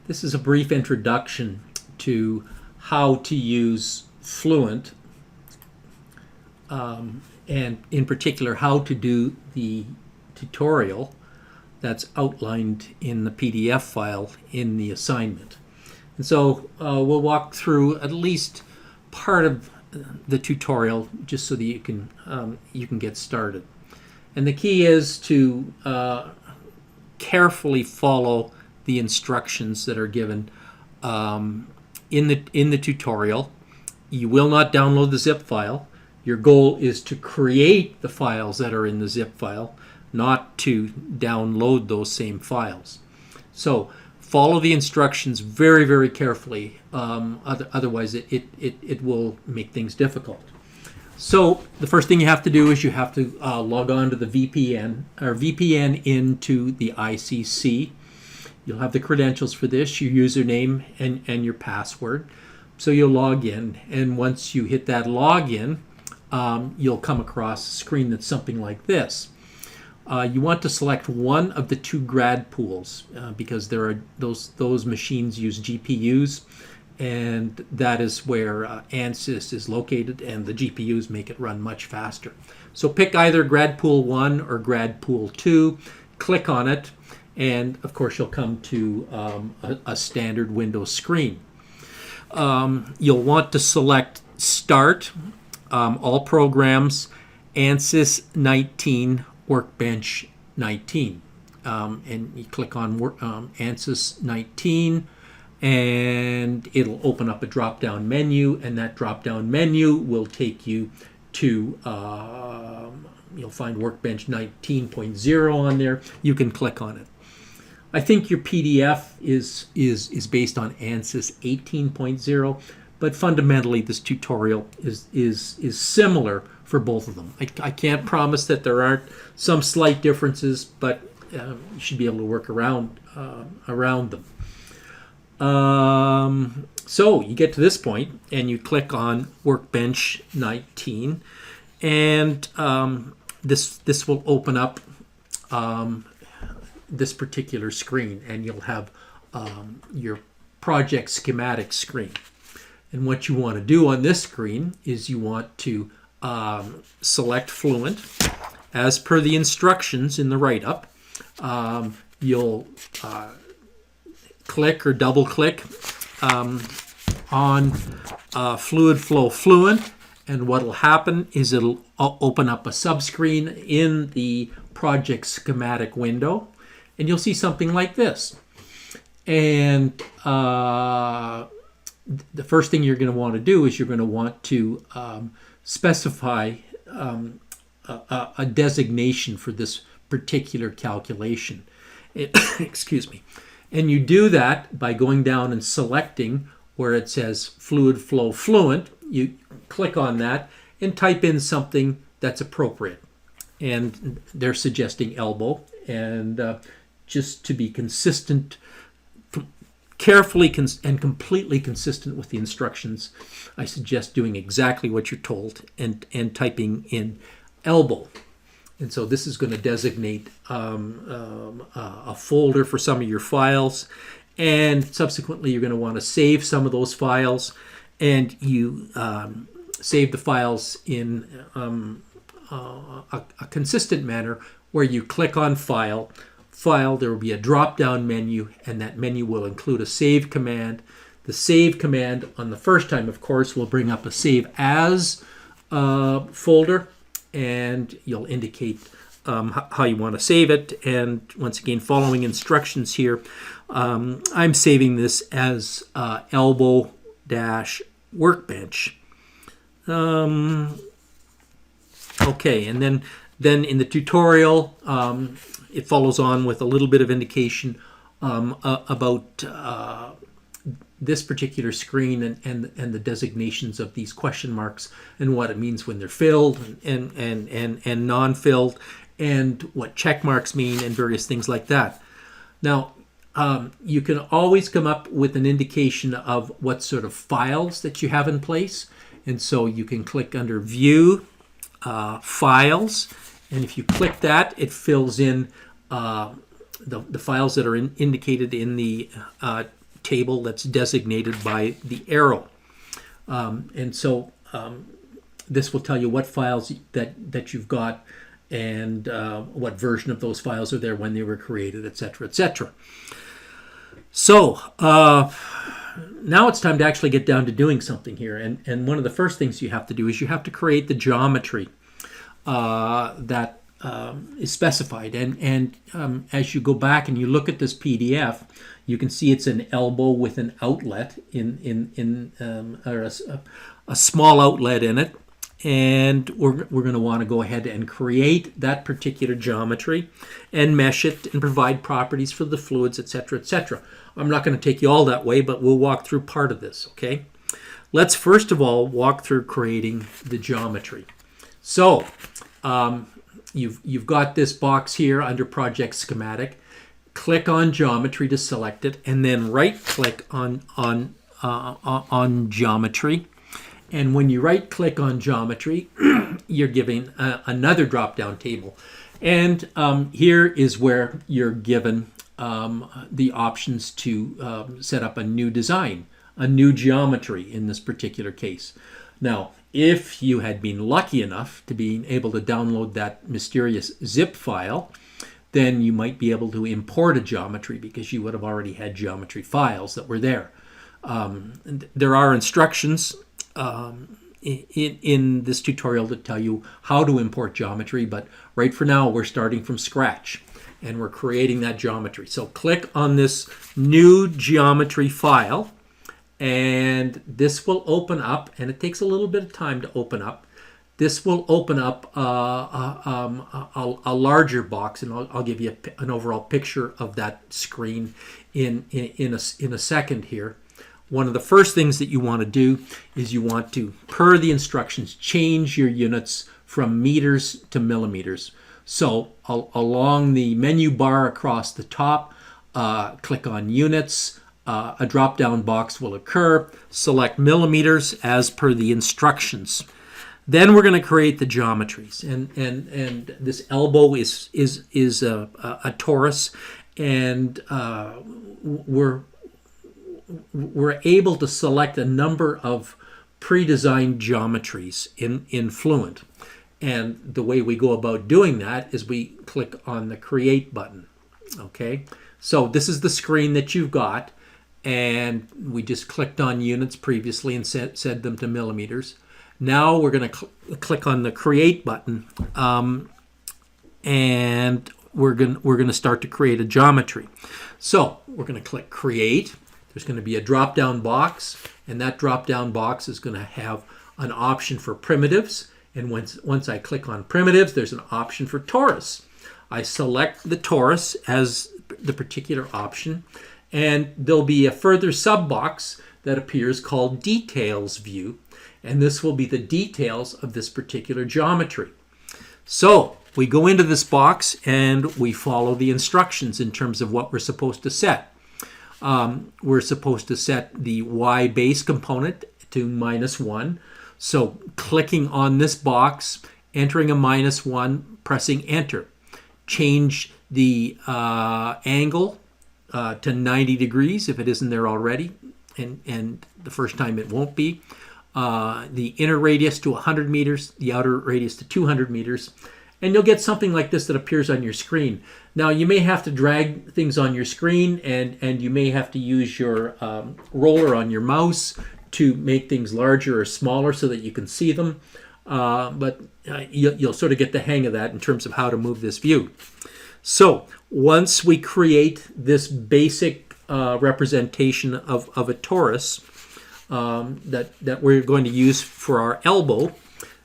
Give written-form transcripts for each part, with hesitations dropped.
This is a brief introduction to how to use Fluent, and in particular how to do the tutorial that's outlined in the PDF file in the assignment. And so we'll walk through at least part of the tutorial just so that you can get started. And the key is to carefully follow the instructions that are given in the tutorial. You will not download the zip file. Your goal is to create the files that are in the zip file, not to download those same files. So follow the instructions very, very carefully. Otherwise, it will make things difficult. So the first thing you have to do is you have to log on to the VPN, or VPN into the ICC. You'll have the credentials for this, your username and your password. So you'll log in, and once you hit that login, you'll come across a screen that's something like this. You want to select one of the two grad pools because there are those machines use GPUs, and that is where ANSYS is located, and the GPUs make it run much faster. So pick either grad pool 1 or grad pool 2, click on it, and of course you'll come to a standard Windows screen. You'll want to select Start, All Programs, ANSYS 19, Workbench 19. And you click on ANSYS 19, and it'll open up a drop-down menu, and that drop-down menu will take you to, you'll find Workbench 19.0 on there. You can click on it. I think your PDF is based on ANSYS 18.0, but fundamentally this tutorial is similar for both of them. I can't promise that there aren't some slight differences, but you should be able to work around them. So you get to this point and you click on Workbench 19, and this will open up this particular screen, and you'll have your project schematic screen. And what you want to do on this screen is you want to select Fluent as per the instructions in the write-up. You'll click or double click on Fluid Flow Fluent, and what will happen is it'll open up a subscreen in the project schematic window, and you'll see something like this. And the first thing you're going to want to do is you're going to want to specify a designation for this particular calculation. Excuse me. And you do that by going down and selecting where it says Fluid Flow Fluent. You click on that and type in something that's appropriate. And they're suggesting elbow. And just to be consistent, carefully and completely consistent with the instructions, I suggest doing exactly what you're told and typing in elbow. And so this is going to designate a folder for some of your files, and subsequently you're going to want to save some of those files, and you save the files in a consistent manner where you click on File, there will be a drop-down menu, and that menu will include a save command. The save command on the first time, of course, will bring up a Save As folder, and you'll indicate how you want to save it. And once again, following instructions here, I'm saving this as elbow-workbench. Okay, and then in the tutorial, it follows on with a little bit of indication about this particular screen and the designations of these question marks and what it means when they're filled and non-filled, and what check marks mean, and various things like that. Now, you can always come up with an indication of what sort of files that you have in place, and so you can click under View, Files, and if you click that, it fills in the files that are indicated in the table that's designated by the arrow. And so this will tell you what files that you've got and what version of those files are there when they were created, etc., etc. So now it's time to actually get down to doing something here. And one of the first things you have to do is you have to create the geometry that is specified. And as you go back and you look at this PDF, you can see it's an elbow with an outlet or a small outlet in it. And we're going to want to go ahead and create that particular geometry and mesh it and provide properties for the fluids, etc., etc. I'm not going to take you all that way, but we'll walk through part of this, okay? Let's first of all walk through creating the geometry. So you've got this box here under Project Schematic. Click on Geometry to select it, and then right-click on Geometry. And when you right-click on Geometry, you're given another drop-down table. And here is where you're given the options to set up a new design, a new geometry in this particular case. Now, if you had been lucky enough to be able to download that mysterious zip file, then you might be able to import a geometry because you would have already had geometry files that were there. There are instructions in this tutorial to tell you how to import geometry, but right for now we're starting from scratch and we're creating that geometry. So click on this new geometry file, and this will open up, and it takes a little bit of time to open up. This will open up a larger box, and I'll give you an overall picture of that screen in a second here. One of the first things that you want to do is you want to, per the instructions, change your units from meters to millimeters. So along the menu bar across the top, click on Units. A drop-down box will occur. Select millimeters as per the instructions. Then we're going to create the geometries, and this elbow is a torus, and we're able to select a number of pre-designed geometries in Fluent. And the way we go about doing that is we click on the Create button. Okay, so this is the screen that you've got, and we just clicked on units previously and set them to millimeters. Now we're going to click on the Create button, and we're going to start to create a geometry. So we're going to click Create. There's going to be a drop-down box, and that drop-down box is going to have an option for primitives. And once I click on primitives, there's an option for torus. I select the torus as the particular option, and there'll be a further sub-box that appears called Details View, and this will be the details of this particular geometry. So we go into this box and we follow the instructions in terms of what we're supposed to set. We're supposed to set the Y base component to -1. So clicking on this box, entering a -1, pressing enter. Change the angle to 90 degrees if it isn't there already, and the first time it won't be. The inner radius to 100 meters, the outer radius to 200 meters, and you'll get something like this that appears on your screen. Now, you may have to drag things on your screen, and you may have to use your roller on your mouse to make things larger or smaller so that you can see them. But you'll sort of get the hang of that in terms of how to move this view. So once we create this basic representation of a torus that we're going to use for our elbow,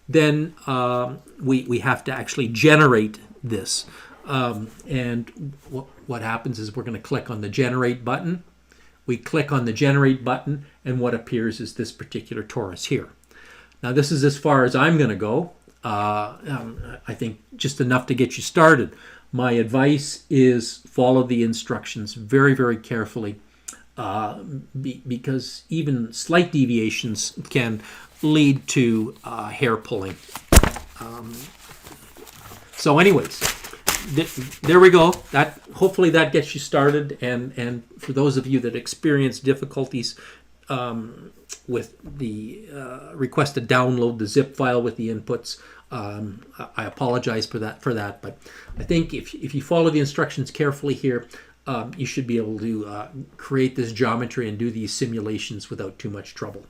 then we have to actually generate this. And what happens is we're going to click on the Generate button. We click on the Generate button, and what appears is this particular torus here. Now, this is as far as I'm going to go. I think just enough to get you started. My advice is follow the instructions very, very carefully, because even slight deviations can lead to hair pulling. So anyways, there we go. That hopefully that gets you started. And for those of you that experience difficulties with the request to download the zip file with the inputs, I apologize for that. But I think if you follow the instructions carefully here, you should be able to create this geometry and do these simulations without too much trouble.